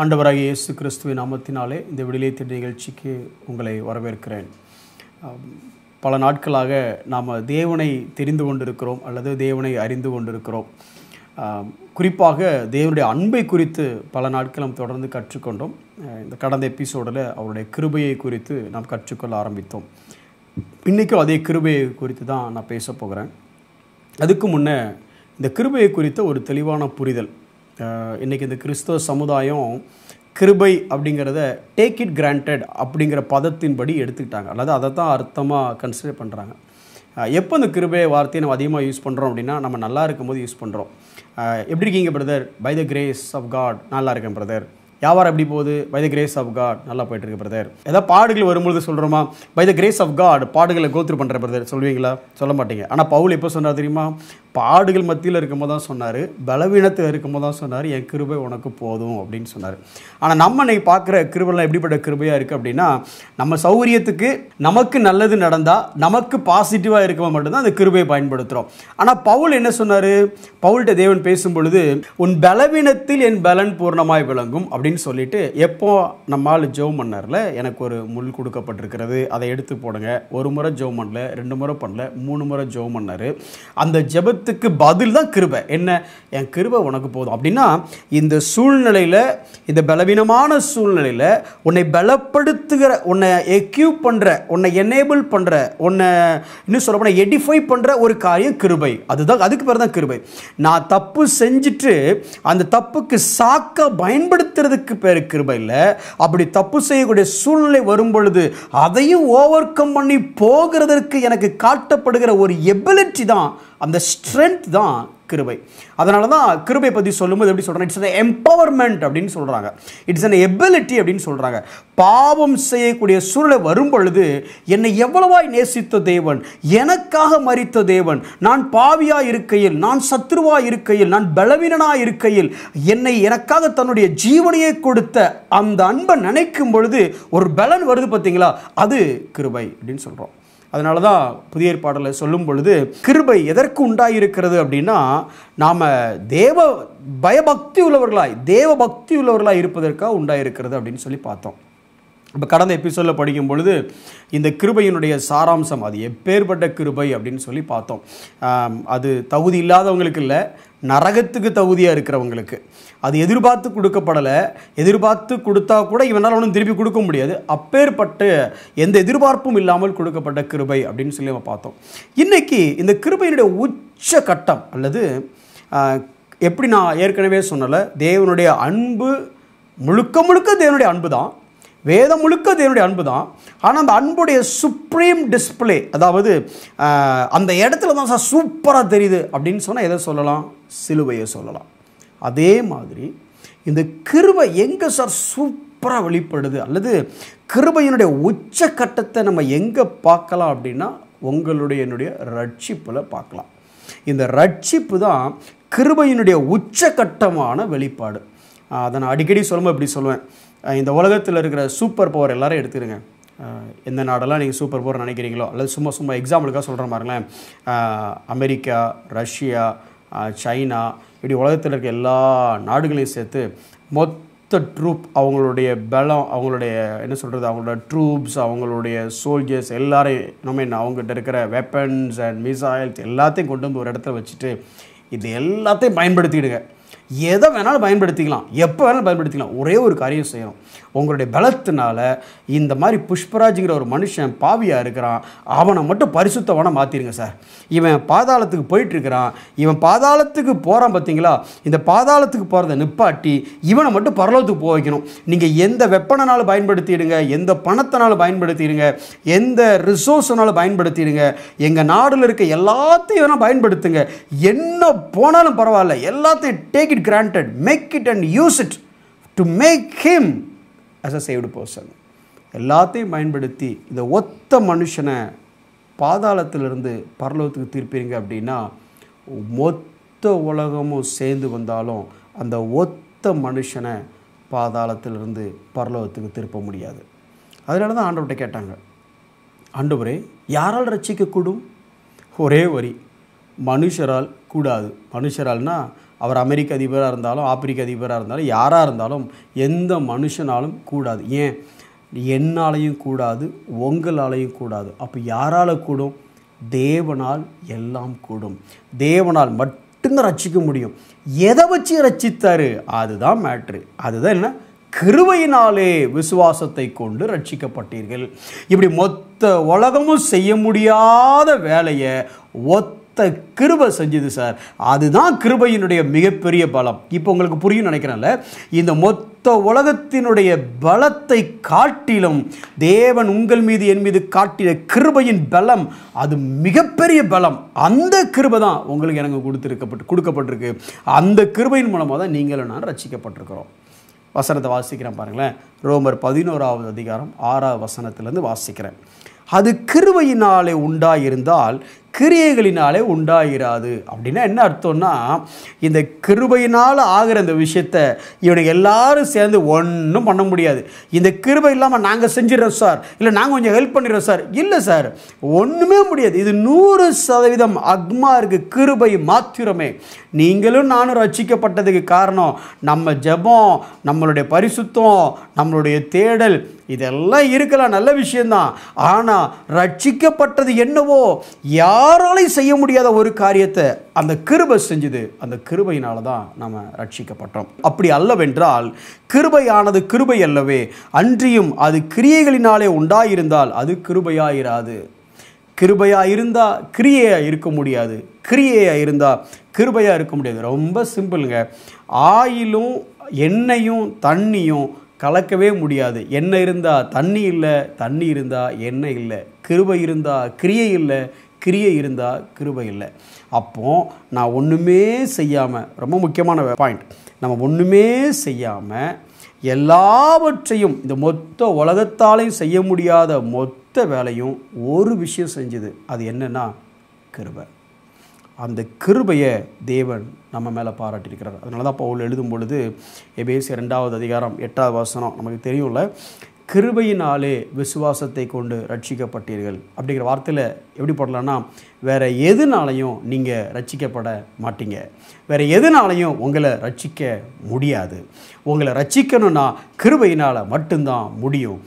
ஆண்டவராகிய இயேசு கிறிஸ்துவின் நாமத்தினாலே இந்த விடுதலை தேடல் நிகழ்ச்சிக்கு உங்களை வரவேற்கிறேன். பல நாட்களாக நாம் தேவனை தெரிந்து கொண்டிருக்கிறோம் அல்லது தேவனை அறிந்து கொண்டிருக்கிறோம். குறிப்பாக தேவனுடைய அன்பை குறித்து பல நாட்கள் நாம் தொடர்ந்து கற்றுக்கொண்டோம். இந்த கடந்த எபிசோடில் அவருடைய கிருபையை குறித்து நாம் கற்றுக்கொள்ள ஆரம்பித்தோம். இன்றைக்கும் அதே கிருபையை குறித்து தான் நான் பேச போகிறேன். அதுக்கு முன்னே இந்த கிருபையை குறித்த ஒரு தெளிவான புரிதல். இன்றைக்கி இந்த கிறிஸ்தவ சமுதாயம் கிருபை அப்படிங்கிறத டேக் இட் கிராண்டட் அப்படிங்கிற பதத்தின்படி எடுத்துக்கிட்டாங்க, அல்லது அதை தான் அர்த்தமாக கன்சிடர் பண்ணுறாங்க. எப்போ இந்த கிருபை வார்த்தையை நம்ம அதிகமாக யூஸ் பண்ணுறோம் அப்படின்னா, நம்ம நல்லா இருக்கும்போது யூஸ் பண்ணுறோம். எப்படி இருக்கீங்க brother? By the grace of God நல்லா இருக்கேன் பிரதர். வியாபாரம் எப்படி போகுது? By the grace of God நல்லா போய்ட்டுருக்கு பிரதர். ஏதாவது பாடுகள் வரும்பொழுது சொல்கிறோமா? By the grace of God பாடுகளை கோத்ரூ பண்ணுற பிரதர் சொல்லுவீங்களா? சொல்ல மாட்டீங்க. ஆனால் பவுல் எப்போ சொன்னார் தெரியுமா? பாடுகள் மத்தியில் இருக்கும்போது தான் சொன்னார், பலவீனத்தில் இருக்கும்போது தான் சொன்னார், என் கிருபை உனக்கு போதும் அப்படின்னு சொன்னார். ஆனால் நம்ம இன்னைக்கு பார்க்குற கிருபைலாம் எப்படிப்பட்ட கிருபையாக இருக்குது அப்படின்னா, நம்ம சௌகரியத்துக்கு நமக்கு நல்லது நடந்தால் நமக்கு பாசிட்டிவாக இருக்கும்போது மட்டும்தான் அந்த கிருபையை பயன்படுத்துகிறோம். ஆனால் பவுல் என்ன சொன்னார்? பவுல்கிட்ட தேவன் பேசும் பொழுது, உன் பலவீனத்தில் என் பலன் பூர்ணமாய் விளங்கும் அப்படின்னு சொல்லிட்டு, எப்போ நம்மால் ஜெபம் பண்ணார்ல, எனக்கு ஒரு முள் கொடுக்கப்பட்டிருக்கிறது, அதை எடுத்து போடுங்க. ஒரு முறை ஜெபம் பண்ணல, 2 முறை பண்ணல, 3 முறை ஜெபம் பண்ணார். அந்த ஜெபத்துக்கு பதில் தான் கிருபை. என்ன? என் கிருபை உனக்கு போதும் அப்படின்னா, இந்த சூழ்நிலையில், இந்த பலவீனமான சூழ்நிலையில் உன்னை பலப்படுத்துகிற, உன்னை எக்யூப் பண்ணுற, உன்னை எனேபிள் பண்ணுற, உன்னை இன்னும் சொல்ல போனால் எடிஃபை பண்ணுற ஒரு காரியம் கிருபை. அதுதான், அதுக்கு பேர் தான் கிருபை. நான் தப்பு செஞ்சுட்டு அந்த தப்புக்கு சாக்க பயன்படுத்துறதுக்கு பேர் கிருபை இல்லை. அப்படி தப்பு செய்யக்கூடிய சூழ்நிலை வரும் பொழுது அதையும் ஓவர் கம் பண்ணி போகிறதற்கு எனக்கு காட்டப்படுகிற ஒரு எபிலிட்டி தான், அந்த ஸ்ட்ரென்த் தான் கிருபை. அதனால தான் கிருபை பற்றி சொல்லும்போது எப்படி சொல்கிறாங்க? இட்ஸ் an எம்பவர்மெண்ட் அப்படின்னு சொல்கிறாங்க. இட்ஸ் an எபிலிட்டி அப்படின்னு சொல்கிறாங்க. பாவம் செய்யக்கூடிய சூழ்நிலை வரும் பொழுது என்னை எவ்வளவாய் நேசித்த தேவன், எனக்காக மரித்த தேவன், நான் பாவியாக இருக்கையில், நான் சத்துருவாக இருக்கையில், நான் பலவீனனாக இருக்கையில் என்னை எனக்காக தன்னுடைய ஜீவனையை கொடுத்த அந்த அன்பை நினைக்கும் பொழுது ஒரு பலன் வருது பார்த்தீங்களா? அது கிருபை அப்படின்னு சொல்கிறோம். அதனால தான் புதிய ஏற்பாடில் சொல்லும் பொழுது கிருபை எதற்கு உண்டாயிருக்கிறது அப்படின்னா, நாம் தேவ பயபக்தி உள்ளவர்களாய், தேவ பக்தி உள்ளவர்களாய் இருப்பதற்காக உண்டாயிருக்கிறது அப்படின்னு சொல்லி பார்த்தோம். இப்போ கடந்த எபிசோடில் படிக்கும் பொழுது இந்த கிருபையினுடைய சாராம்சம், அது எப்பேற்பட்ட கிருபை அப்படின்னு சொல்லி பார்த்தோம். அது தகுதி இல்லாதவங்களுக்கு இல்லை, நரகத்துக்கு தகுதியாக இருக்கிறவங்களுக்கு. அது எதிர்பார்த்து கொடுக்கப்படலை. எதிர்பார்த்து கொடுத்தா கூட இவனால் ஒன்றும் திருப்பி கொடுக்க முடியாது. அப்பேற்பட்ட எந்த எதிர்பார்ப்பும் இல்லாமல் கொடுக்கப்பட்ட கிருபை அப்படின்னு சொல்லி நம்ம பார்த்தோம். இன்றைக்கி இந்த கிருபையினுடைய உச்ச கட்டம், அல்லது எப்படி நான் ஏற்கனவே சொன்னல, தேவனுடைய அன்பு முழுக்க முழுக்க தேவனுடைய அன்பு தான், வேதம் முழுக்க தேவனுடைய அன்பு தான். ஆனால் அந்த அன்புடைய சுப்ரீம் டிஸ்பிளே, அதாவது அந்த இடத்துல தான் சார் சூப்பராக தெரியுது அப்படின்னு சொன்னால் எதை சொல்லலாம்? சிலுவையை சொல்லலாம். அதே மாதிரி இந்த கிருபை எங்கே சார் சூப்பராக வெளிப்படுது, அல்லது கிருபையினுடைய உச்சக்கட்டத்தை நம்ம எங்கே பார்க்கலாம் அப்படின்னா, உங்களுடைய என்னுடைய ரட்சிப்பில் பார்க்கலாம். இந்த ரட்சிப்பு தான் கிருபையினுடைய உச்சக்கட்டமான வெளிப்பாடு. அதை நான் அடிக்கடி சொல்லும்போது இப்படி சொல்லுவேன், இந்த உலகத்தில் இருக்கிற சூப்பர் பவர் எல்லாரும் எடுத்துருங்க. எந்த நாடெல்லாம் நீங்கள் சூப்பர் பவர் நினைக்கிறீங்களோ, அல்லது சும்மா எக்ஸாம்பிளுக்காக சொல்கிற மாதிரிங்களேன், அமெரிக்கா, ரஷ்யா, சைனா, இப்படி உலகத்தில் இருக்க எல்லா நாடுகளையும் சேர்த்து மொத்த ட்ரூப், அவங்களுடைய பலம், அவங்களுடைய என்ன சொல்கிறது, அவங்களோட ட்ரூப்ஸ், அவங்களுடைய சோல்ஜர்ஸ் எல்லாரையும் நம்ம என்ன, அவங்ககிட்ட இருக்கிற வெப்பன்ஸ் அண்ட் மிசைல்ஸ் எல்லாத்தையும் கொண்டு வந்து ஒரு இடத்துல வச்சுட்டு இது எல்லாத்தையும் பயன்படுத்திடுங்க. எதை வேணாலும் பயன்படுத்திக்கலாம், எப்போ வேணாலும் பயன்படுத்திக்கலாம். ஒரே ஒரு காரியம் செய்யணும், உங்களுடைய பலத்தினால இந்த மாதிரி புஷ்பராஜுங்கிற ஒரு மனுஷன் பாவியாக இருக்கிறான், அவனை மட்டும் பரிசுத்தவனை மாற்றிடுங்க சார். இவன் பாதாளத்துக்கு போயிட்டுருக்கிறான், இவன் பாதாளத்துக்கு போகிறான் பார்த்தீங்களா, இந்த பாதாளத்துக்கு போகிறத நிப்பாட்டி இவனை மட்டும் பரலோகத்துக்கு போக வைக்கணும். நீங்கள் எந்த வெப்பனாலும் பயன்படுத்திடுங்க, எந்த பணத்தினாலும் பயன்படுத்திடுங்க, எந்த ரிசோர்ஸ்னாலும் பயன்படுத்திடுங்க, எங்கள் நாடில் இருக்க எல்லாத்தையும் வேணால் பயன்படுத்துங்க, என்ன போனாலும் பரவாயில்ல, எல்லாத்தையும் take it granted, make it and use it to make him as a saved person. எல்லாத்தையும் பயன்படுத்தி இந்த ஒத்த மனுஷனை பாதாளத்திலிருந்து பரலோகத்துக்கு தீர்ப்பீங்க அப்படின்னா, மொத்த உலகமும் சேர்ந்து வந்தாலும் அந்த ஒத்த மனுஷனை பாதாளத்திலிருந்து பரலோகத்துக்கு திருப்ப முடியாது. அதனால தான் ஆண்டவர்கிட்ட கேட்டாங்க, ஆண்டவரே யாரால் ரட்சிக்கக்கூடும்? ஒரே வரி, மனுஷரால் கூடாது. மனுஷரால்னா அவர் அமெரிக்க அதிபராக இருந்தாலும் ஆப்பிரிக்க அதிபராக இருந்தாலும் யாராக இருந்தாலும் எந்த மனுஷனாலும் கூடாது. ஏன்? என்னாலையும் கூடாது, உங்களாலையும் கூடாது. அப்போ யாரால் கூடும்? தேவனால் எல்லாம் கூடும். தேவனால் மட்டும்தான் ரட்சிக்க முடியும். எதை வச்சு ரட்சித்தாரு? அதுதான் மேட்ரு. அதுதான் என்ன? கிருபையினாலே விசுவாசத்தை கொண்டு ரட்சிக்கப்பட்டீர்கள். இப்படி மொத்த உலகமும் செய்ய முடியாத வேலையை கிருபை செஞ்சது சார். அதுதான் கிருபையினுடைய மிகப்பெரிய பலம். இப்போ உங்களுக்கு புரியும் நினைக்கிறேன்ல. இந்த மொத்த உலகத்தினுடைய பலத்தை காட்டிலும் தேவன் உங்கள் மீது என் மீது காட்டிய கிருபையின் பலம் அது மிகப்பெரிய பலம். அந்த கிருபை தான் உங்களுக்கு எனக்கு கொடுக்கப்பட்டிருக்கு. அந்த கிருபையின் மூலமாக தான் நீங்களும் நான் ரட்சிக்கப்பட்டிருக்கிறோம். வசனத்தை வாசிக்கிறேன் பாருங்களேன். ரோமர் 11வது அதிகாரம் 6வது வசனத்திலிருந்து வாசிக்கிறேன். அது கிருபையினாலே உண்டாயிருந்தால் கிரியைகளினாலே உண்டாயிராது. அப்படின்னா என்ன அர்த்தம்னா, இந்த கிருபையினால் ஆகிற இந்த விஷயத்தை இவனுக்கு எல்லாரும் சேர்ந்து ஒன்றும் பண்ண முடியாது. இந்த கிருபை இல்லாமல் நாங்கள் செஞ்சிடறோம் சார், இல்லை நாங்கள் கொஞ்சம் ஹெல்ப் பண்ணிடுறோம் சார், இல்லை சார், ஒன்றுமே முடியாது. இது 100% அக்மா இருக்கு, கிருபை மாத்திரமே. நீங்களும் நானும் ரட்சிக்கப்பட்டதுக்கு காரணம் நம்ம ஜெபம், நம்மளுடைய பரிசுத்தம், நம்மளுடைய தேடல், இதெல்லாம் இருக்கலாம், நல்ல விஷயம்தான். ஆனால் ரட்சிக்கப்பட்டது என்னவோ யாராலையும் செய்ய முடியாத ஒரு காரியத்தை அந்த கிருபை செஞ்சது. அந்த கிருபையினால தான் நம்ம ரட்சிக்கப்பட்டோம். அப்படி அல்லவென்றால் கிருபையானது கிருபை அல்லவே, அன்றியும் அது கிரியைகளினாலே உண்டாயிருந்தால் அது கிருபையாயிராது. கிருபையா இருந்தால் கிரியையாக இருக்க முடியாது, கிரியையாக இருந்தால் கிருபையாக இருக்க முடியாது. ரொம்ப சிம்பிளுங்க. ஆயிலும் எண்ணெயும் தண்ணியும் கலக்கவே முடியாது. எண்ணெய் இருந்தால் தண்ணி இல்லை, தண்ணி இருந்தால் எண்ணெய் இல்லை. கிருபை இருந்தால் கிரியை இல்லை, கிரியை இருந்தால் கிருபை இல்லை. அப்போது நான் ஒன்றுமே செய்யாமல், ரொம்ப முக்கியமான பாயிண்ட், நம்ம ஒன்றுமே செய்யாமல் எல்லாவற்றையும் இந்த மொத்த உலகத்தாலையும் செய்ய முடியாத மொத்த வேலையும் ஒரு விஷயம் செஞ்சுது. அது என்னன்னா கிருபை. அந்த கிருபையை தேவன் நம்ம மேலே பாராட்டியிருக்கிறார். அதனால தான் பவுல் எழுதும் பொழுது எபேசியர் 2வது அதிகாரம் 8வது வசனம் நமக்கு தெரியும்ல, கிருபையினாலே விசுவாசத்தை கொண்டு ரட்சிக்கப்பட்டீர்கள் அப்படிங்கிற வார்த்தையில் எப்படி போடலான்னா, வேறு எதுனாலையும் நீங்கள் ரட்சிக்கப்பட மாட்டீங்க, வேறு எதுனாலையும் உங்களை ரட்சிக்க முடியாது. உங்களை ரட்சிக்கணும்னா கிருபையினால் மட்டும்தான் முடியும்.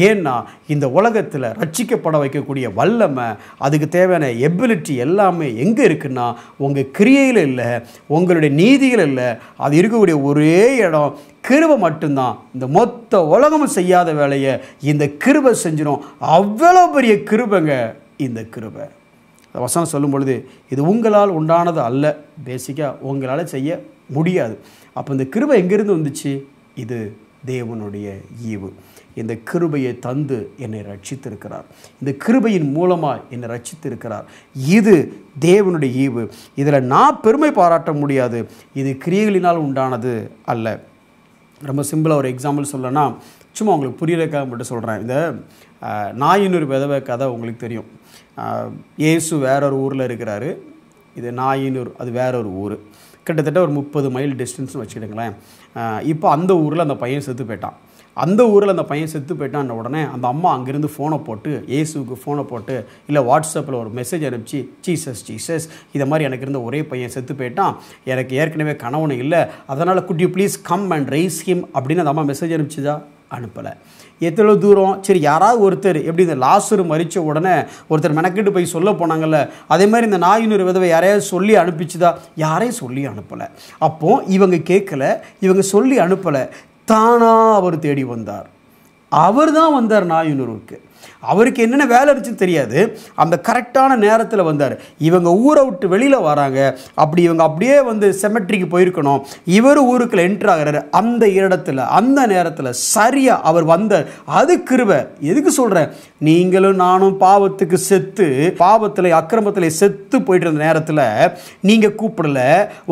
ஏன்னா இந்த உலகத்தில் ரட்சிக்கப்பட வைக்கக்கூடிய வல்லமை, அதுக்கு தேவையான எபிலிட்டி எல்லாமே எங்கே இருக்குன்னா உங்கள் கிரியையில் இல்லை, உங்களுடைய நீதியில் இல்லை. அது இருக்கக்கூடிய ஒரே இடம் கிருபை மட்டும்தான். இந்த மொத்த உலகமும் செய்யாத வேலையை இந்த கிருபை செஞ்சிடும். அவ்வளோ பெரிய கிருபைங்க இந்த கிருபை. வசனம் சொல்லும் பொழுது இது உங்களால் உண்டானது அல்ல, பேசிக்காக உங்களால் செய்ய முடியாது. அப்போ இந்த கிருபை எங்கேருந்து வந்துச்சு? இது தேவனுடைய ஈவு. இந்த கிருபையை தந்து என்னை ரட்சித்திருக்கிறார். இந்த கிருபையின் மூலமாக என்னை ரட்சித்திருக்கிறார். இது தேவனுடைய ஈவு. இதில் நான் பெருமை பாராட்ட முடியாது. இது கிரியைகளினால் உண்டானது அல்ல. ரொம்ப சிம்பிளாக ஒரு எக்ஸாம்பிள் சொல்லனா, சும்மா உங்களுக்கு புரியறதுக்காக மட்டும் சொல்கிறேன். இந்த நாயினூர் விதவை கதை உங்களுக்கு தெரியும். இயேசு வேறொரு ஊரில் இருக்கிறாரு. இது நாயினூர், அது வேறொரு ஊர், கிட்டத்தட்ட ஒரு 30 மைல் டிஸ்டன்ஸ்னு வச்சுக்கிடுங்களேன். இப்போ அந்த ஊரில் அந்த பையன் செத்து போயிட்டான். அந்த ஊரில் அந்த பையன் செத்து போயிட்டான் உடனே அந்த அம்மா அங்கேருந்து ஃபோனை போட்டு, இயேசுவுக்கு ஃபோனை போட்டு, இல்லை வாட்ஸ்அப்பில் ஒரு மெசேஜ் அனுப்பிச்சு, ஜீசஸ் இதை மாதிரி எனக்கு இருந்த ஒரே பையன் செத்து போயிட்டான், எனக்கு ஏற்கனவே கணவனை இல்லை, அதனால் good you please come and rise him அப்படின்னு அந்த அம்மா மெசேஜ் அனுப்பிச்சுதா? அனுப்பலை. எத்தனை தூரம்? சரி, யாராவது ஒருத்தர், எப்படி இந்த லாசரு மரித்த உடனே ஒருத்தர் மெனக்கிட்டு போய் சொல்ல போனாங்கல்ல, அதே மாதிரி இந்த நாயினூர் விதவை யாரையாவது சொல்லி அனுப்பிச்சுதா? யாரையும் சொல்லி அனுப்பலை. அப்போது இவங்க கேட்கல, இவங்க சொல்லி அனுப்பலை, தானாக அவர் தேடி வந்தார். அவர் தான் வந்தார் நாயினூருக்கு. அவருக்கு என்னென்ன வேலை இருந்துச்சுன்னு தெரியாது, அந்த கரெக்டான நேரத்தில் வந்தார். இவங்க ஊரை விட்டு வெளியில் வராங்க, அப்படி இவங்க அப்படியே வந்து செமெட்ரிக்கு போயிருக்கணும், இவர் ஊருக்குள்ள என்ட்ரு ஆகிறாரு. அந்த இடத்துல அந்த நேரத்தில் சரியாக அவர் வந்தார். அது கிருபை. எதுக்கு சொல்கிறேன்? நீங்களும் நானும் பாவத்துக்கு செத்து, பாவத்தில் அக்கிரமத்தில் செத்து போயிட்டு இருந்த நேரத்தில் நீங்கள் கூப்பிடல,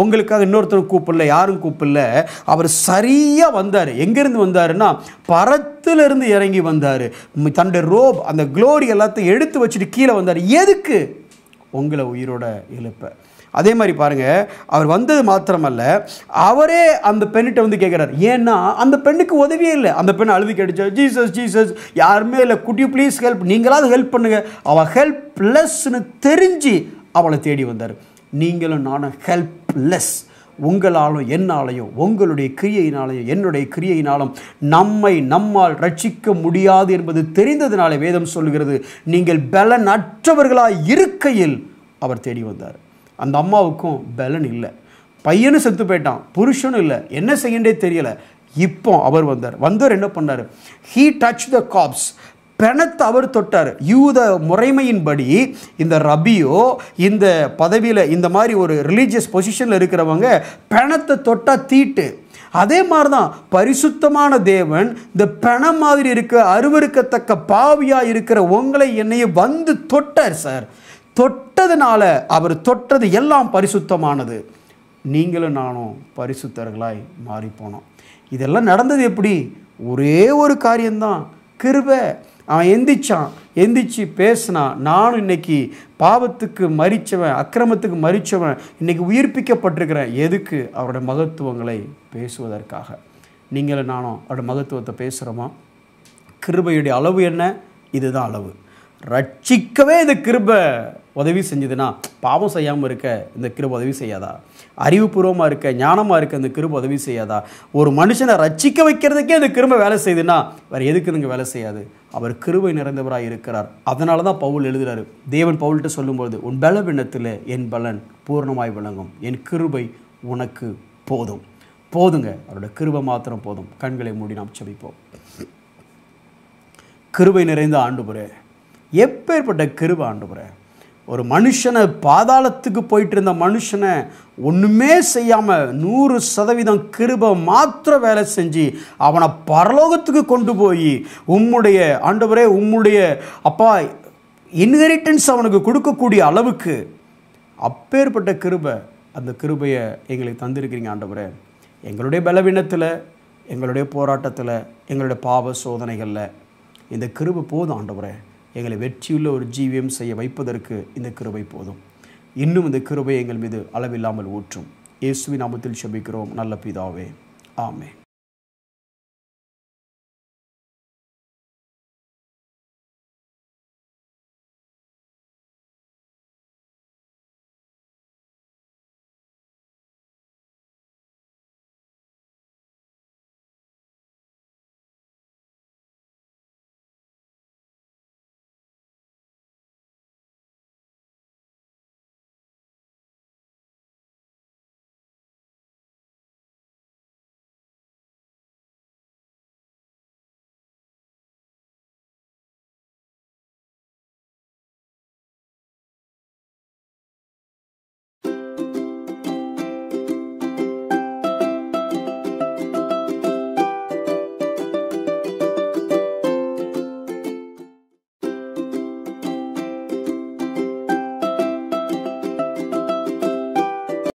உங்களுக்காக இன்னொருத்தர் கூப்பிடல, யாரும் கூப்பிடல, அவர் சரியாக வந்தார். எங்கேருந்து வந்தாருன்னா பரத்திலிருந்து இறங்கி வந்தார். தன்னுடைய ரோப், அந்த க்ளோரி எல்லாத்தையும் எடுத்து வச்சுட்டு கீழே வந்தார். எதுக்கு? உங்களை உயிரோட எழுப்ப. அதே மாதிரி பாருங்க, அவர் வந்தது மாத்திரமல்ல, அவரே அந்த பெண்ணிட்ட வந்து கேட்குறாரு. ஏன்னா அந்த பெண்ணுக்கு உதவியே இல்லை. அந்த பெண் அழுது கேட்டுச்சா, ஜீசஸ் யாருமே இல்லை, குட் யூ ப்ளீஸ் ஹெல்ப், நீங்களாவது ஹெல்ப் பண்ணுங்க. அவள் ஹெல்ப்லெஸ்ன்னு தெரிஞ்சு அவளை தேடி வந்தார். நீங்களும் நானும் ஹெல்ப்லெஸ். உங்களாலும் என்னாலையும் உங்களுடைய கிரியையினாலையும் என்னுடைய கிரியையினாலும் நம்மால் ரட்சிக்க முடியாது என்பது தெரிந்ததினாலே வேதம் சொல்கிறது, நீங்கள் பலன் அற்றவர்களாய் இருக்கையில் அவர் தேடி வந்தார். அந்த அம்மாவுக்கும் பலன் இல்லை, பையனும் செத்து போயிட்டான், புருஷனும் இல்லை, என்ன செய்யண்டே தெரியல. இப்போ அவர் வந்தார் என்ன பண்ணார்? ஹீ டச் த காப்ஸ், பிணத்தை அவர் தொட்டார். யூத முறைமையின்படி இந்த ரபியோ இந்த பதவியில் இந்த மாதிரி ஒரு ரிலீஜியஸ் பொசிஷனில் இருக்கிறவங்க பிணத்தை தொட்டால் தீட்டு. அதே மாதிரி தான் பரிசுத்தமான தேவன் இந்த பிணம் மாதிரி இருக்க அருவருக்கத்தக்க பாவியாக இருக்கிற உங்களை என்னையும் வந்து தொட்டார் சார். தொட்டதுனால அவர் தொட்டது எல்லாம் பரிசுத்தமானது. நீங்களும் நானும் பரிசுத்தர்களாய் மாறி போனோம். இதெல்லாம் நடந்தது எப்படி? ஒரே ஒரு காரியம்தான், கிருபை. அவன் எந்திரிச்சு பேசினான். நானும் இன்னைக்கு பாவத்துக்கு மரித்தவன், அக்கிரமத்துக்கு மரித்தவன், இன்னைக்கு உயிர்ப்பிக்கப்பட்டிருக்கிறேன். எதுக்கு? அவருடைய மகத்துவங்களை பேசுவதற்காக. நீங்களும் நானும் அவருடைய மகத்துவத்தை பேசுகிறோமா? கிருபையுடைய அளவு என்ன? இதுதான் அளவு. ரட்சிக்கவே இந்த கிருபை உதவி செஞ்சதுன்னா பாவம் செய்யாமல் இருக்க இந்த கிருபை உதவி செய்யாதா? அறிவுபூர்வமாக இருக்க, ஞானமாக இருக்க இந்த கிருபை உதவி செய்யாதா? ஒரு மனுஷனை ரட்சிக்க வைக்கிறதுக்கே இந்த கிருபை வேலை செய்யுதுன்னா வேறு எதுக்கு இதுங்க வேலை செய்யாது? அவர் கிருபை நிறைந்தவராக இருக்கிறார். அதனால தான் பவுல் எழுதுகிறாரு. தேவன் பவுல்கிட்ட சொல்லும்போது, உன் பலவீனத்தில் என் பலன் பூர்ணமாய் விளங்கும், என் கிருபை உனக்கு போதுங்க. அவரோட கிருபை மாத்திரம் போதும். கண்களை மூடி நாம் ஜெபிப்போம். கிருபை நிறைந்த ஆண்டவரே, எப்பேற்பட்ட கிருபை ஆண்டவரே! ஒரு மனுஷனை பாதாளத்துக்கு போயிட்டு இருந்த மனுஷனை ஒன்றுமே செய்யாமல் 100% கிருபை மாத்திரம் வேலை செஞ்சு அவனை பரலோகத்துக்கு கொண்டு போய் உம்முடைய ஆண்டவரே, உம்முடைய அப்பா இன்ஹெரிட்டன்ஸ் அவனுக்கு கொடுக்கக்கூடிய அளவுக்கு அப்பேற்பட்ட கிருபை, அந்த கிருபையை எங்களுக்கு தந்திருக்கிறீங்க ஆண்டவரே. எங்களுடைய பலவீனத்தில், எங்களுடைய போராட்டத்தில், எங்களுடைய பாவ சோதனைகளில் இந்த கிருபை போதும் ஆண்டவரே. எங்களை வெற்றியுள்ள ஒரு ஜீவியம் செய்ய வைப்பதற்கு இந்த கிருபை போதும். இன்னும் இந்த கிருபை எங்கள் மீது அளவில்லாமல் ஊற்றும். இயேசுவின் நாமத்தில் ஜெபிக்கிறோம் நல்ல பிதாவே, ஆமென்.